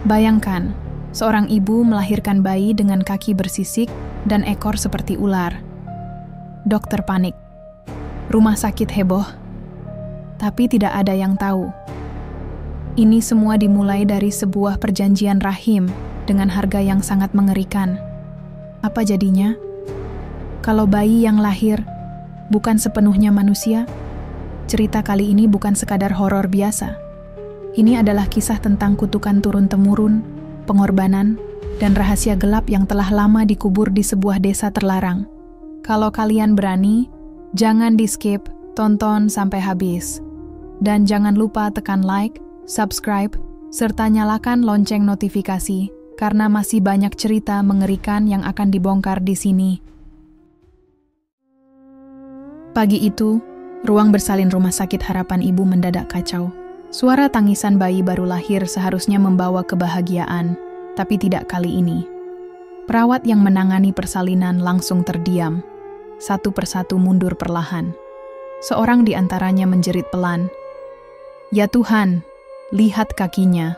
Bayangkan, seorang ibu melahirkan bayi dengan kaki bersisik dan ekor seperti ular. Dokter panik. Rumah sakit heboh. Tapi tidak ada yang tahu. Ini semua dimulai dari sebuah perjanjian rahim dengan harga yang sangat mengerikan. Apa jadinya? Kalau bayi yang lahir bukan sepenuhnya manusia, cerita kali ini bukan sekadar horor biasa. Ini adalah kisah tentang kutukan turun-temurun, pengorbanan, dan rahasia gelap yang telah lama dikubur di sebuah desa terlarang. Kalau kalian berani, jangan di-skip, tonton sampai habis. Dan jangan lupa tekan like, subscribe, serta nyalakan lonceng notifikasi, karena masih banyak cerita mengerikan yang akan dibongkar di sini. Pagi itu, ruang bersalin Rumah Sakit Harapan Ibu mendadak kacau. Suara tangisan bayi baru lahir seharusnya membawa kebahagiaan, tapi tidak kali ini. Perawat yang menangani persalinan langsung terdiam. Satu persatu mundur perlahan. Seorang di antaranya menjerit pelan. "Ya Tuhan, lihat kakinya.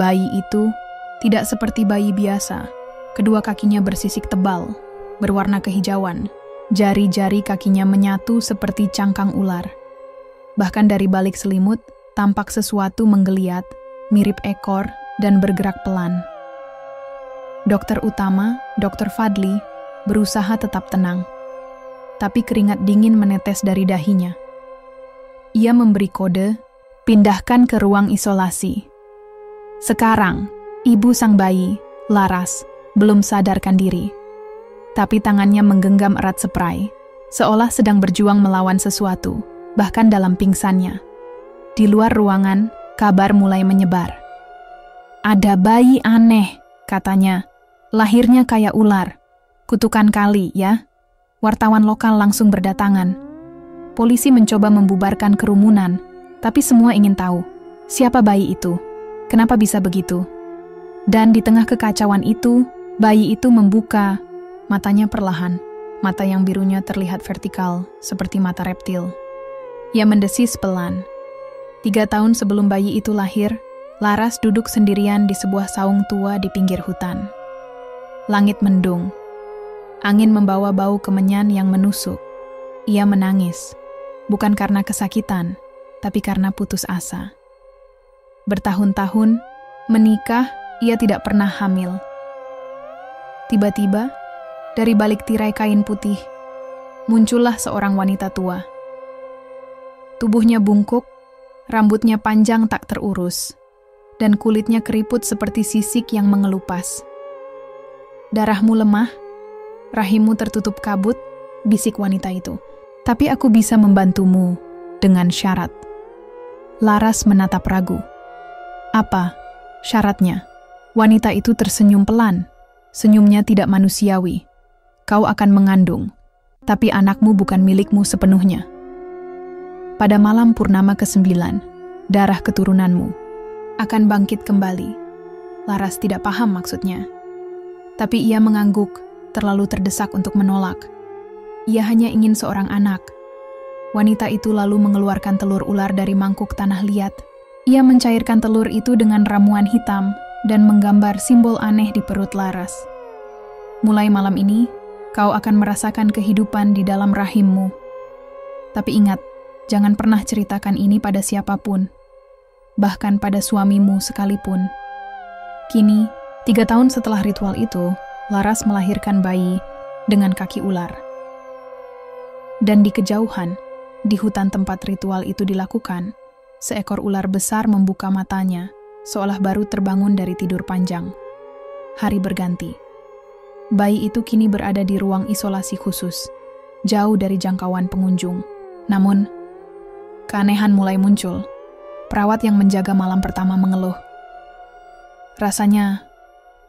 Bayi itu tidak seperti bayi biasa. Kedua kakinya bersisik tebal, berwarna kehijauan. Jari-jari kakinya menyatu seperti cangkang ular. Bahkan dari balik selimut, tampak sesuatu menggeliat, mirip ekor, dan bergerak pelan." Dokter utama, Dr. Fadli, berusaha tetap tenang. Tapi keringat dingin menetes dari dahinya. Ia memberi kode, "Pindahkan ke ruang isolasi." Sekarang, ibu sang bayi, Laras, belum sadarkan diri. Tapi tangannya menggenggam erat spray, seolah sedang berjuang melawan sesuatu, bahkan dalam pingsannya. Di luar ruangan, kabar mulai menyebar. "Ada bayi aneh," katanya. "Lahirnya kayak ular. Kutukan kali, ya." Wartawan lokal langsung berdatangan. Polisi mencoba membubarkan kerumunan, tapi semua ingin tahu, siapa bayi itu? Kenapa bisa begitu? Dan di tengah kekacauan itu, bayi itu membuka matanya perlahan. Mata yang birunya terlihat vertikal, seperti mata reptil. Ia mendesis pelan. 3 tahun sebelum bayi itu lahir, Laras duduk sendirian di sebuah saung tua di pinggir hutan. Langit mendung. Angin membawa bau kemenyan yang menusuk. Ia menangis, bukan karena kesakitan, tapi karena putus asa. Bertahun-tahun, menikah, ia tidak pernah hamil. Tiba-tiba, dari balik tirai kain putih, muncullah seorang wanita tua. Tubuhnya bungkuk, rambutnya panjang tak terurus, dan kulitnya keriput seperti sisik yang mengelupas. "Darahmu lemah, rahimmu tertutup kabut," bisik wanita itu. "Tapi aku bisa membantumu dengan syarat." Laras menatap ragu. "Apa syaratnya?" Wanita itu tersenyum pelan. Senyumnya tidak manusiawi. "Kau akan mengandung, tapi anakmu bukan milikmu sepenuhnya. Pada malam purnama ke-9, darah keturunanmu akan bangkit kembali." Laras tidak paham maksudnya. Tapi ia mengangguk, terlalu terdesak untuk menolak. Ia hanya ingin seorang anak. Wanita itu lalu mengeluarkan telur ular dari mangkuk tanah liat. Ia mencairkan telur itu dengan ramuan hitam dan menggambar simbol aneh di perut Laras. "Mulai malam ini, kau akan merasakan kehidupan di dalam rahimmu. Tapi ingat, jangan pernah ceritakan ini pada siapapun, bahkan pada suamimu sekalipun." Kini, 3 tahun setelah ritual itu, Laras melahirkan bayi dengan kaki ular. Dan di kejauhan, di hutan tempat ritual itu dilakukan, seekor ular besar membuka matanya, seolah baru terbangun dari tidur panjang. Hari berganti. Bayi itu kini berada di ruang isolasi khusus, jauh dari jangkauan pengunjung. Namun, keanehan mulai muncul. Perawat yang menjaga malam pertama mengeluh. Rasanya,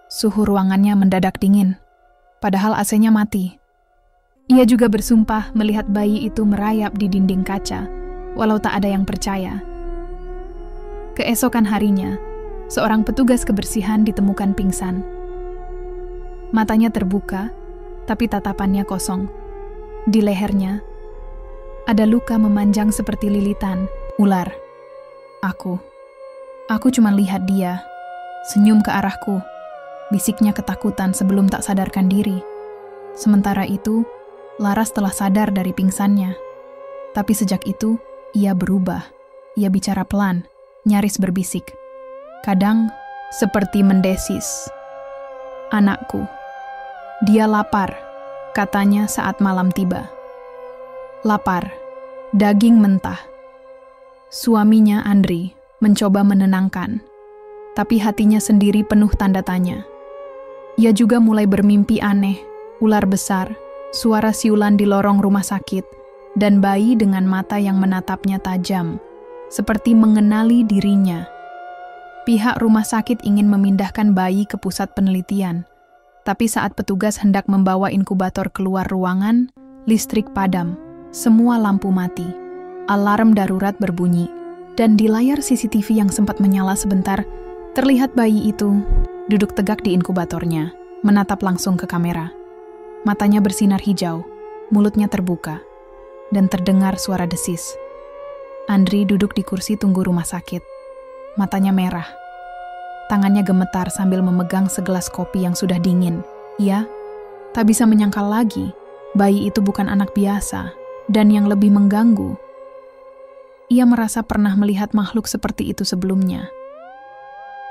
suhu ruangannya mendadak dingin, padahal AC-nya mati. Ia juga bersumpah melihat bayi itu merayap di dinding kaca, walau tak ada yang percaya. Keesokan harinya, seorang petugas kebersihan ditemukan pingsan. Matanya terbuka, tapi tatapannya kosong. Di lehernya, ada luka memanjang seperti lilitan ular. Aku cuma lihat dia, Senyum ke arahku, bisiknya ketakutan sebelum tak sadarkan diri. Sementara itu, Laras telah sadar dari pingsannya. Tapi sejak itu, ia berubah. Ia bicara pelan, nyaris berbisik. Kadang, seperti mendesis. "Anakku, dia lapar," katanya saat malam tiba. Lapar, daging mentah. Suaminya, Andri, mencoba menenangkan. Tapi hatinya sendiri penuh tanda tanya. Ia juga mulai bermimpi aneh, ular besar, suara siulan di lorong rumah sakit, dan bayi dengan mata yang menatapnya tajam, seperti mengenali dirinya. Pihak rumah sakit ingin memindahkan bayi ke pusat penelitian, tapi saat petugas hendak membawa inkubator keluar ruangan, listrik padam, semua lampu mati, alarm darurat berbunyi, dan di layar CCTV yang sempat menyala sebentar, terlihat bayi itu duduk tegak di inkubatornya, menatap langsung ke kamera. Matanya bersinar hijau, mulutnya terbuka, dan terdengar suara desis. Andri duduk di kursi tunggu rumah sakit. Matanya merah. Tangannya gemetar sambil memegang segelas kopi yang sudah dingin. Ia tak bisa menyangkal lagi, bayi itu bukan anak biasa, dan yang lebih mengganggu. Ia merasa pernah melihat makhluk seperti itu sebelumnya.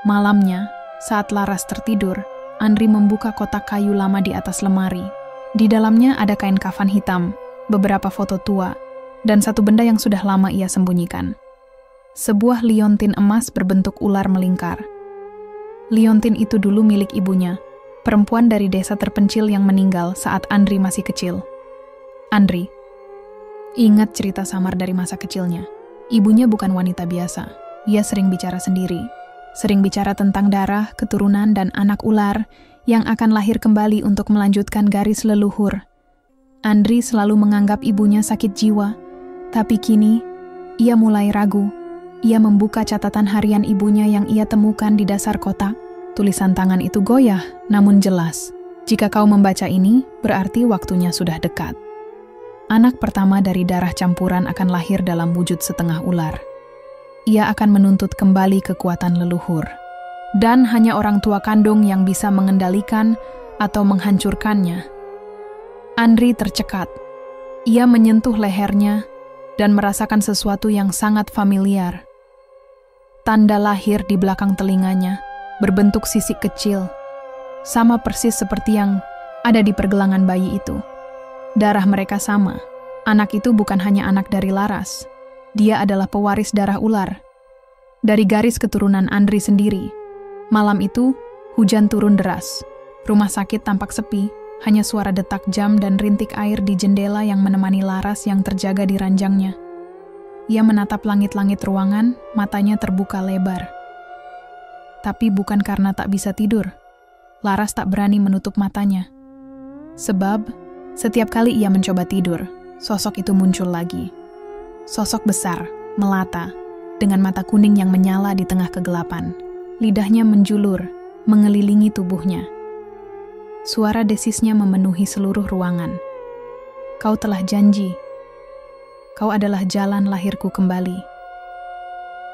Malamnya, saat Laras tertidur, Andri membuka kotak kayu lama di atas lemari. Di dalamnya ada kain kafan hitam, beberapa foto tua, dan satu benda yang sudah lama ia sembunyikan. Sebuah liontin emas berbentuk ular melingkar. Liontin itu dulu milik ibunya, perempuan dari desa terpencil yang meninggal saat Andri masih kecil. Andri ingat cerita samar dari masa kecilnya. Ibunya bukan wanita biasa. Ia sering bicara sendiri. Sering bicara tentang darah, keturunan, dan anak ular yang akan lahir kembali untuk melanjutkan garis leluhur. Andri selalu menganggap ibunya sakit jiwa, tapi kini ia mulai ragu. Ia membuka catatan harian ibunya yang ia temukan di dasar kotak. Tulisan tangan itu goyah, namun jelas. Jika kau membaca ini, berarti waktunya sudah dekat. Anak pertama dari darah campuran akan lahir dalam wujud setengah ular. Ia akan menuntut kembali kekuatan leluhur. Dan hanya orang tua kandung yang bisa mengendalikan atau menghancurkannya. Andri tercekat. Ia menyentuh lehernya dan merasakan sesuatu yang sangat familiar. Tanda lahir di belakang telinganya, berbentuk sisik kecil, sama persis seperti yang ada di pergelangan bayi itu. Darah mereka sama. Anak itu bukan hanya anak dari Laras. Dia adalah pewaris darah ular. Dari garis keturunan Andri sendiri. Malam itu, hujan turun deras. Rumah sakit tampak sepi, hanya suara detak jam dan rintik air di jendela yang menemani Laras yang terjaga di ranjangnya. Ia menatap langit-langit ruangan, matanya terbuka lebar. Tapi bukan karena tak bisa tidur. Laras tak berani menutup matanya. Sebab, setiap kali ia mencoba tidur, sosok itu muncul lagi. Sosok besar, melata, dengan mata kuning yang menyala di tengah kegelapan. Lidahnya menjulur, mengelilingi tubuhnya. Suara desisnya memenuhi seluruh ruangan. Kau telah janji. Kau adalah jalan lahirku kembali.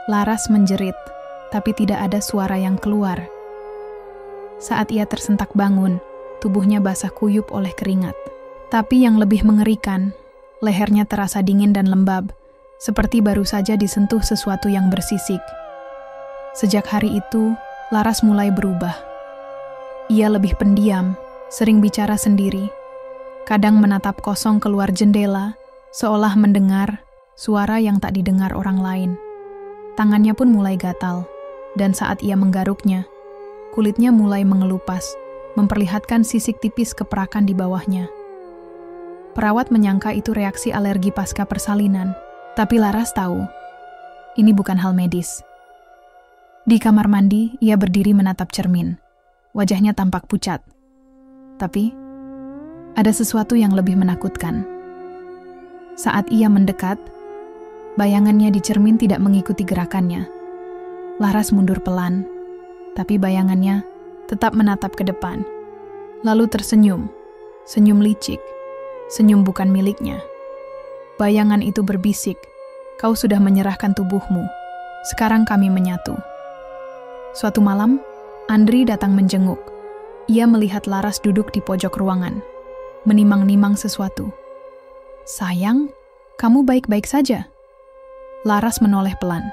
Laras menjerit, tapi tidak ada suara yang keluar. Saat ia tersentak bangun, tubuhnya basah kuyup oleh keringat. Tapi yang lebih mengerikan, lehernya terasa dingin dan lembab, seperti baru saja disentuh sesuatu yang bersisik. Sejak hari itu, Laras mulai berubah. Ia lebih pendiam, sering bicara sendiri. Kadang menatap kosong keluar jendela, seolah mendengar suara yang tak didengar orang lain. Tangannya pun mulai gatal, dan saat ia menggaruknya, kulitnya mulai mengelupas, memperlihatkan sisik tipis keperakan di bawahnya. Perawat menyangka itu reaksi alergi pasca persalinan. Tapi Laras tahu, ini bukan hal medis. Di kamar mandi, ia berdiri menatap cermin. Wajahnya tampak pucat. Tapi, ada sesuatu yang lebih menakutkan. Saat ia mendekat, bayangannya di cermin tidak mengikuti gerakannya. Laras mundur pelan, tapi bayangannya tetap menatap ke depan. Lalu tersenyum, senyum licik, senyum bukan miliknya. Bayangan itu berbisik, kau sudah menyerahkan tubuhmu, sekarang kami menyatu. Suatu malam, Andri datang menjenguk. Ia melihat Laras duduk di pojok ruangan, menimang-nimang sesuatu. "Sayang, kamu baik-baik saja?" Laras menoleh pelan.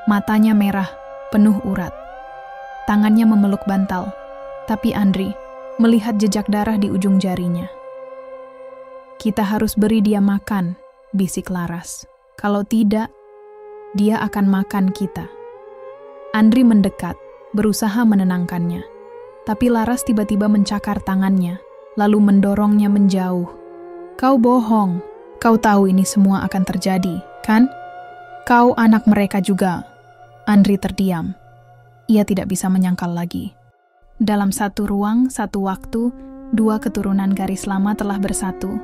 Matanya merah, penuh urat. Tangannya memeluk bantal, tapi Andri melihat jejak darah di ujung jarinya. "Kita harus beri dia makan," bisik Laras. "Kalau tidak, dia akan makan kita." Andri mendekat, berusaha menenangkannya. Tapi Laras tiba-tiba mencakar tangannya, lalu mendorongnya menjauh. "Kau bohong. Kau tahu ini semua akan terjadi, kan? Kau anak mereka juga." Andri terdiam. Ia tidak bisa menyangkal lagi. Dalam satu ruang, satu waktu, dua keturunan garis lama telah bersatu.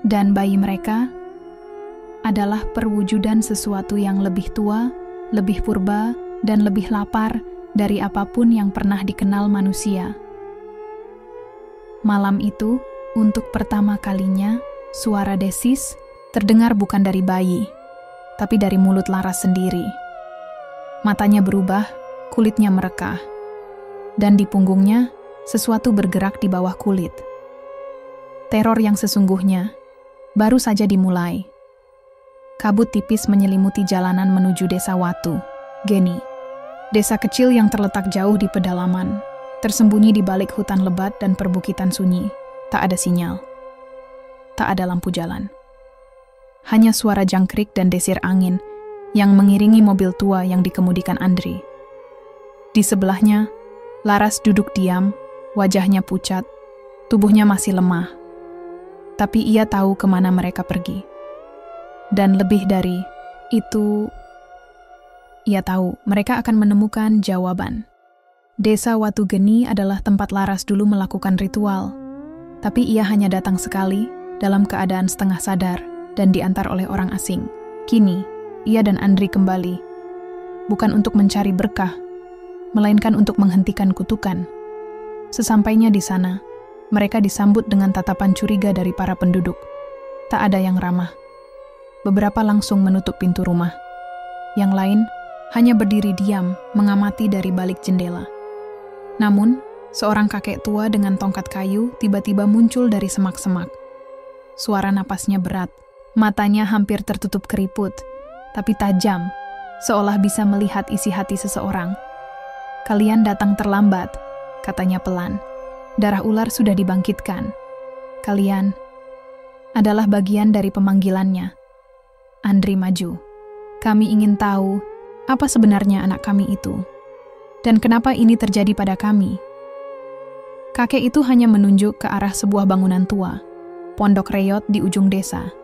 Dan bayi mereka adalah perwujudan sesuatu yang lebih tua, lebih purba, dan lebih lapar dari apapun yang pernah dikenal manusia. Malam itu, untuk pertama kalinya, suara desis terdengar bukan dari bayi, tapi dari mulut Laras sendiri. Matanya berubah, kulitnya merekah, dan di punggungnya sesuatu bergerak di bawah kulit. Teror yang sesungguhnya baru saja dimulai. Kabut tipis menyelimuti jalanan menuju desa Watu, Geni. Desa kecil yang terletak jauh di pedalaman, tersembunyi di balik hutan lebat dan perbukitan sunyi. Tak ada sinyal. Tak ada lampu jalan. Hanya suara jangkrik dan desir angin yang mengiringi mobil tua yang dikemudikan Andri. Di sebelahnya, Laras duduk diam, wajahnya pucat, tubuhnya masih lemah. Tapi ia tahu kemana mereka pergi. Dan lebih dari itu, ia tahu mereka akan menemukan jawaban. Desa Watu Geni adalah tempat Laras dulu melakukan ritual. Tapi ia hanya datang sekali, dalam keadaan setengah sadar, dan diantar oleh orang asing. Kini, ia dan Andri kembali. Bukan untuk mencari berkah, melainkan untuk menghentikan kutukan. Sesampainya di sana, mereka disambut dengan tatapan curiga dari para penduduk. Tak ada yang ramah. Beberapa langsung menutup pintu rumah. Yang lain hanya berdiri diam, mengamati dari balik jendela. Namun, seorang kakek tua dengan tongkat kayu tiba-tiba muncul dari semak-semak. Suara napasnya berat, matanya hampir tertutup keriput, tapi tajam, seolah bisa melihat isi hati seseorang. "Kalian datang terlambat," katanya pelan. "Darah ular sudah dibangkitkan. Kalian adalah bagian dari pemanggilannya." Andri maju. "Kami ingin tahu apa sebenarnya anak kami itu, dan kenapa ini terjadi pada kami." Kakek itu hanya menunjuk ke arah sebuah bangunan tua, pondok reyot di ujung desa,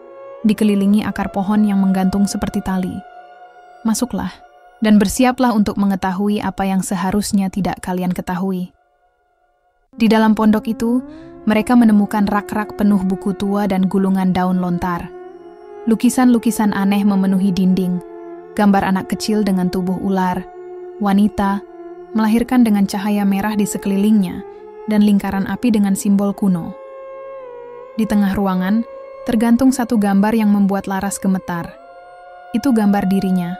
dikelilingi akar pohon yang menggantung seperti tali. "Masuklah, dan bersiaplah untuk mengetahui apa yang seharusnya tidak kalian ketahui." Di dalam pondok itu, mereka menemukan rak-rak penuh buku tua dan gulungan daun lontar. Lukisan-lukisan aneh memenuhi dinding, gambar anak kecil dengan tubuh ular, wanita, melahirkan dengan cahaya merah di sekelilingnya, dan lingkaran api dengan simbol kuno. Di tengah ruangan, tergantung satu gambar yang membuat Laras gemetar. Itu gambar dirinya.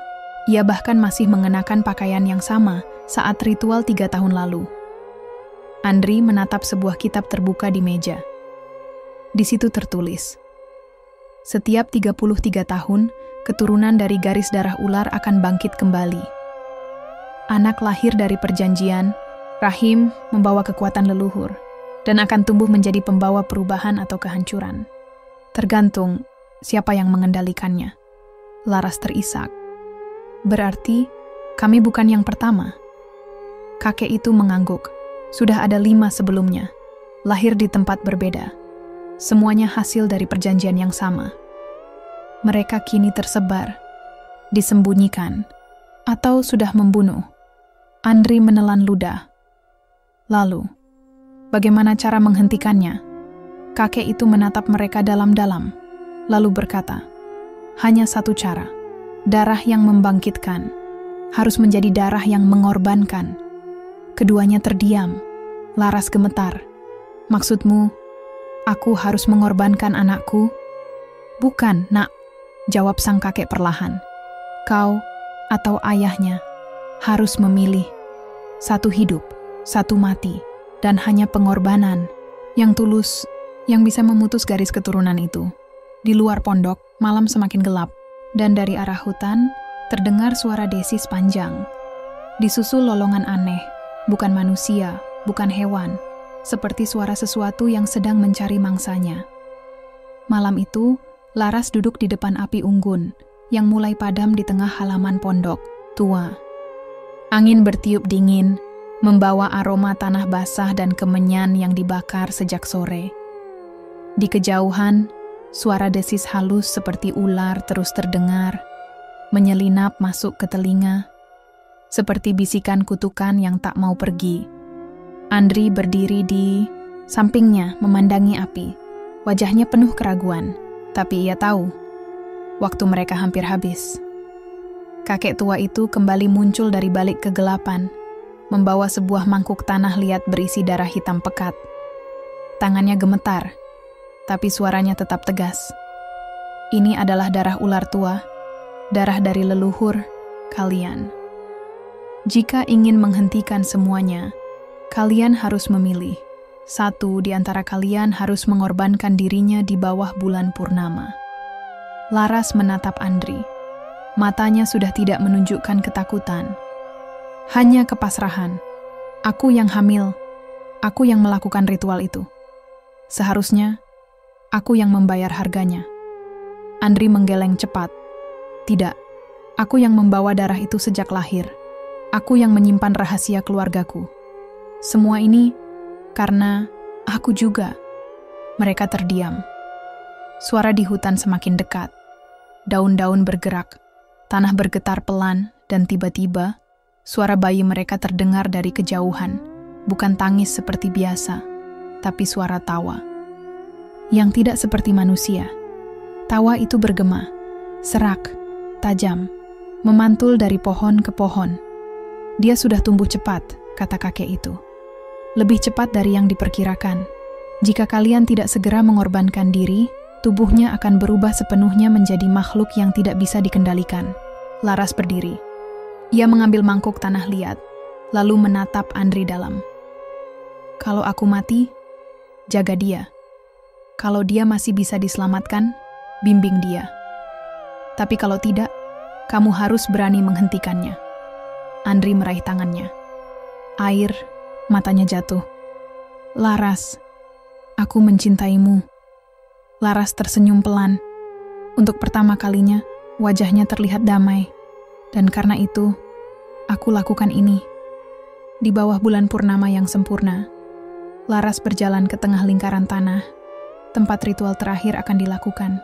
Ia bahkan masih mengenakan pakaian yang sama saat ritual 3 tahun lalu. Andri menatap sebuah kitab terbuka di meja. Di situ tertulis, "Setiap 33 tahun, keturunan dari garis darah ular akan bangkit kembali. Anak lahir dari perjanjian, rahim membawa kekuatan leluhur, dan akan tumbuh menjadi pembawa perubahan atau kehancuran. Tergantung siapa yang mengendalikannya." Laras terisak. "Berarti kami bukan yang pertama." Kakek itu mengangguk. Sudah ada 5 sebelumnya, lahir di tempat berbeda. Semuanya hasil dari perjanjian yang sama. Mereka kini tersebar, disembunyikan, atau sudah membunuh. Andri menelan ludah. Lalu, bagaimana cara menghentikannya? Kakek itu menatap mereka dalam-dalam, lalu berkata, "Hanya satu cara, darah yang membangkitkan, harus menjadi darah yang mengorbankan." Keduanya terdiam. Laras gemetar. "Maksudmu, aku harus mengorbankan anakku?" "Bukan, nak," jawab sang kakek perlahan. "Kau atau ayahnya harus memilih." Satu hidup, satu mati, dan hanya pengorbanan yang tulus yang bisa memutus garis keturunan itu. Di luar pondok, malam semakin gelap, dan dari arah hutan terdengar suara desis panjang. Disusul lolongan aneh, bukan manusia, bukan hewan, seperti suara sesuatu yang sedang mencari mangsanya. Malam itu, Laras duduk di depan api unggun yang mulai padam di tengah halaman pondok tua. Angin bertiup dingin, membawa aroma tanah basah dan kemenyan yang dibakar sejak sore. Di kejauhan, suara desis halus seperti ular terus terdengar, menyelinap masuk ke telinga, seperti bisikan kutukan yang tak mau pergi. Andri berdiri di sampingnya memandangi api. Wajahnya penuh keraguan, tapi ia tahu, waktu mereka hampir habis. Kakek tua itu kembali muncul dari balik kegelapan, membawa sebuah mangkuk tanah liat berisi darah hitam pekat. Tangannya gemetar, tapi suaranya tetap tegas. Ini adalah darah ular tua, darah dari leluhur kalian. Jika ingin menghentikan semuanya, kalian harus memilih. Satu di antara kalian harus mengorbankan dirinya di bawah bulan purnama. Laras menatap Andri. Matanya sudah tidak menunjukkan ketakutan. Hanya kepasrahan. Aku yang hamil. Aku yang melakukan ritual itu. Seharusnya, aku yang membayar harganya. Andri menggeleng cepat. Tidak, aku yang membawa darah itu sejak lahir. Aku yang menyimpan rahasia keluargaku. Semua ini karena aku juga. Mereka terdiam. Suara di hutan semakin dekat. Daun-daun bergerak. Tanah bergetar pelan dan tiba-tiba suara bayi mereka terdengar dari kejauhan. Bukan tangis seperti biasa, tapi suara tawa. Yang tidak seperti manusia. Tawa itu bergema, serak, tajam, memantul dari pohon ke pohon. Dia sudah tumbuh cepat, kata kakek itu. Lebih cepat dari yang diperkirakan. Jika kalian tidak segera mengorbankan diri, tubuhnya akan berubah sepenuhnya menjadi makhluk yang tidak bisa dikendalikan. Laras berdiri. Ia mengambil mangkuk tanah liat, lalu menatap Andri dalam. Kalau aku mati, jaga dia. Kalau dia masih bisa diselamatkan, bimbing dia. Tapi kalau tidak, kamu harus berani menghentikannya. Andri meraih tangannya. Air, matanya jatuh. Laras, aku mencintaimu. Laras tersenyum pelan. Untuk pertama kalinya, wajahnya terlihat damai. Dan karena itu, aku lakukan ini. Di bawah bulan purnama yang sempurna, Laras berjalan ke tengah lingkaran tanah, tempat ritual terakhir akan dilakukan.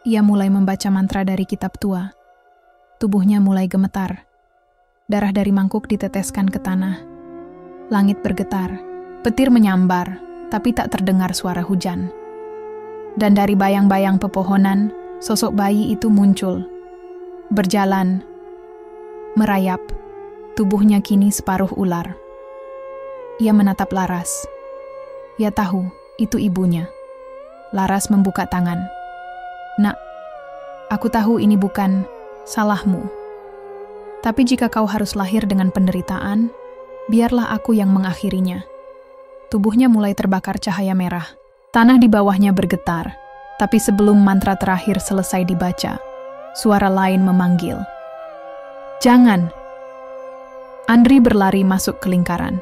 Ia mulai membaca mantra dari kitab tua. Tubuhnya mulai gemetar. Darah dari mangkuk diteteskan ke tanah. Langit bergetar, petir menyambar, tapi tak terdengar suara hujan. Dan dari bayang-bayang pepohonan, sosok bayi itu muncul. Berjalan, merayap, tubuhnya kini separuh ular. Ia menatap Laras. Ia tahu, itu ibunya. Laras membuka tangan. Nak, aku tahu ini bukan salahmu. Tapi jika kau harus lahir dengan penderitaan, biarlah aku yang mengakhirinya. Tubuhnya mulai terbakar cahaya merah. Tanah di bawahnya bergetar. Tapi sebelum mantra terakhir selesai dibaca, suara lain memanggil. Jangan! Andri berlari masuk ke lingkaran.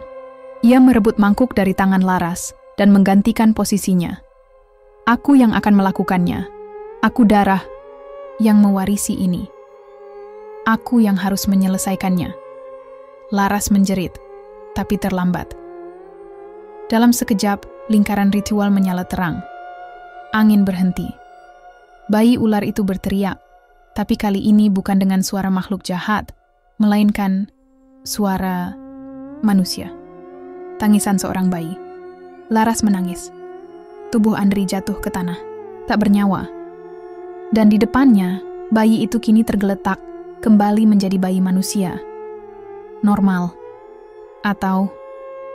Ia merebut mangkuk dari tangan Laras dan menggantikan posisinya. Aku yang akan melakukannya. Aku darah yang mewarisi ini. Aku yang harus menyelesaikannya. Laras menjerit, tapi terlambat. Dalam sekejap, lingkaran ritual menyala terang. Angin berhenti. Bayi ular itu berteriak, tapi kali ini bukan dengan suara makhluk jahat, melainkan suara manusia. Tangisan seorang bayi. Laras menangis. Tubuh Andri jatuh ke tanah, tak bernyawa. Dan di depannya, bayi itu kini tergeletak, kembali menjadi bayi manusia. Normal. Atau,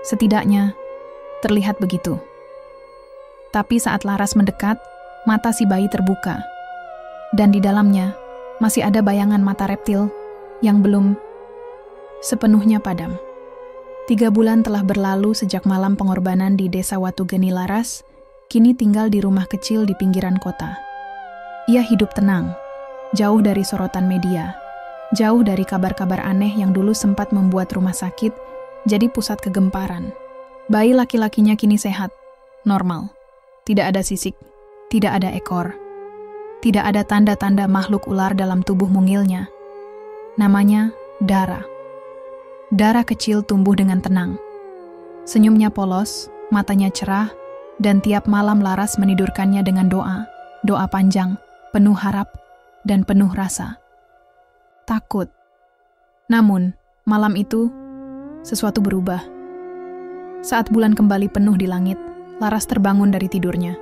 setidaknya, terlihat begitu. Tapi saat Laras mendekat, mata si bayi terbuka. Dan di dalamnya, masih ada bayangan mata reptil yang belum sepenuhnya padam. 3 bulan telah berlalu sejak malam pengorbanan di desa Watugeni Laras, kini tinggal di rumah kecil di pinggiran kota. Ia hidup tenang, jauh dari sorotan media, jauh dari kabar-kabar aneh yang dulu sempat membuat rumah sakit jadi pusat kegemparan. Bayi laki-lakinya kini sehat, normal, tidak ada sisik, tidak ada ekor, tidak ada tanda-tanda makhluk ular dalam tubuh mungilnya. Namanya Dara. Dara kecil tumbuh dengan tenang. Senyumnya polos, matanya cerah, dan tiap malam Laras menidurkannya dengan doa panjang, penuh harap, dan penuh rasa. Takut. Namun, malam itu, sesuatu berubah. Saat bulan kembali penuh di langit, Laras terbangun dari tidurnya.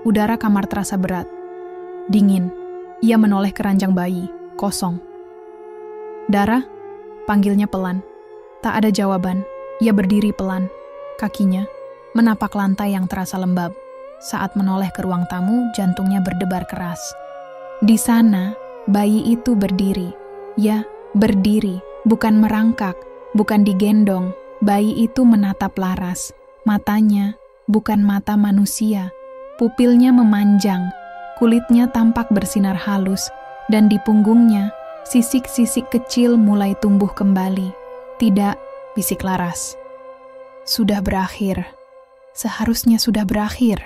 Udara kamar terasa berat, dingin. Ia menoleh ke ranjang bayi, kosong. Dara, panggilnya pelan. Tak ada jawaban. Ia berdiri pelan. Kakinya menapak lantai yang terasa lembab. Saat menoleh ke ruang tamu, jantungnya berdebar keras. Di sana, bayi itu berdiri. Ya, berdiri. Bukan merangkak, bukan digendong. Bayi itu menatap Laras. Matanya bukan mata manusia. Pupilnya memanjang. Kulitnya tampak bersinar halus. Dan di punggungnya, sisik-sisik kecil mulai tumbuh kembali. Tidak, bisik Laras. Sudah berakhir. Seharusnya sudah berakhir.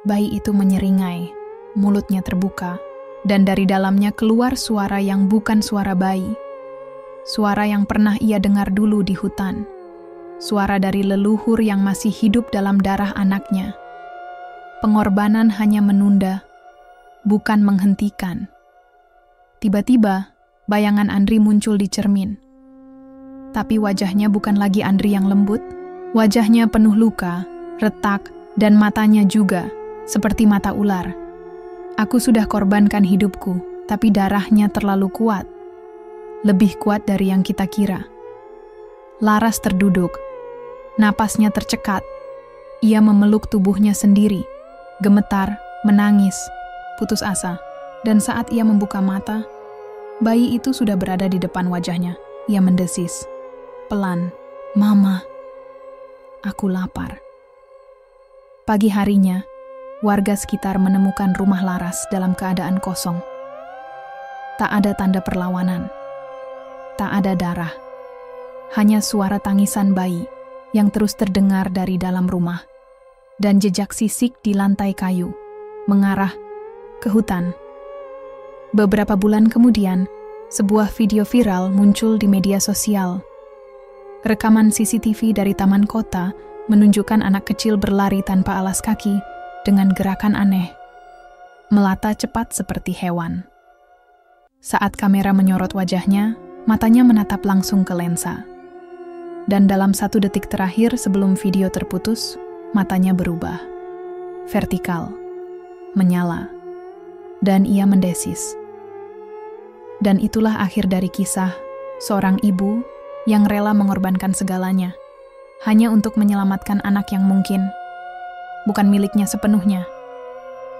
Bayi itu menyeringai, mulutnya terbuka, dan dari dalamnya keluar suara yang bukan suara bayi. Suara yang pernah ia dengar dulu di hutan. Suara dari leluhur yang masih hidup dalam darah anaknya. Pengorbanan hanya menunda, bukan menghentikan. Tiba-tiba, bayangan Andri muncul di cermin. Tapi wajahnya bukan lagi Andri yang lembut. Wajahnya penuh luka, retak, dan matanya juga, seperti mata ular. Aku sudah korbankan hidupku, tapi darahnya terlalu kuat. Lebih kuat dari yang kita kira. Laras terduduk. Napasnya tercekat. Ia memeluk tubuhnya sendiri. Gemetar, menangis, putus asa. Dan saat ia membuka mata, bayi itu sudah berada di depan wajahnya. Ia mendesis. Pelan, "Mama, aku lapar." Pagi harinya, warga sekitar menemukan rumah Laras dalam keadaan kosong. Tak ada tanda perlawanan. Tak ada darah. Hanya suara tangisan bayi yang terus terdengar dari dalam rumah. Dan jejak sisik di lantai kayu, mengarah ke hutan. Beberapa bulan kemudian, sebuah video viral muncul di media sosial. Rekaman CCTV dari taman kota menunjukkan anak kecil berlari tanpa alas kaki dengan gerakan aneh, melata cepat seperti hewan. Saat kamera menyorot wajahnya, matanya menatap langsung ke lensa. Dan dalam 1 detik terakhir sebelum video terputus, matanya berubah. Vertikal, menyala, dan ia mendesis. Dan itulah akhir dari kisah seorang ibu yang rela mengorbankan segalanya, hanya untuk menyelamatkan anak yang mungkin bukan miliknya sepenuhnya.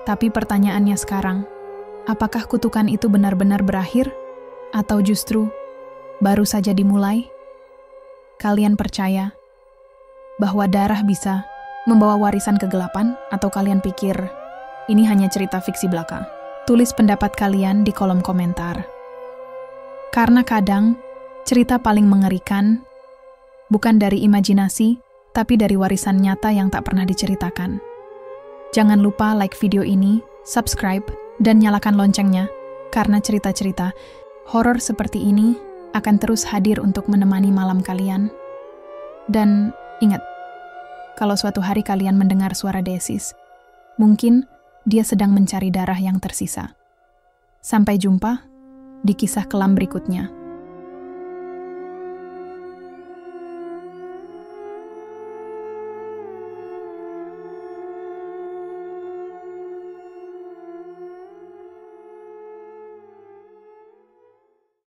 Tapi pertanyaannya sekarang, apakah kutukan itu benar-benar berakhir? Atau justru baru saja dimulai? Kalian percaya bahwa darah bisa membawa warisan kegelapan? Atau kalian pikir ini hanya cerita fiksi belaka? Tulis pendapat kalian di kolom komentar. Karena kadang, cerita paling mengerikan bukan dari imajinasi, tapi dari warisan nyata yang tak pernah diceritakan. Jangan lupa like video ini, subscribe, dan nyalakan loncengnya, karena cerita-cerita horor seperti ini akan terus hadir untuk menemani malam kalian. Dan ingat, kalau suatu hari kalian mendengar suara desis, mungkin dia sedang mencari darah yang tersisa. Sampai jumpa di kisah kelam berikutnya.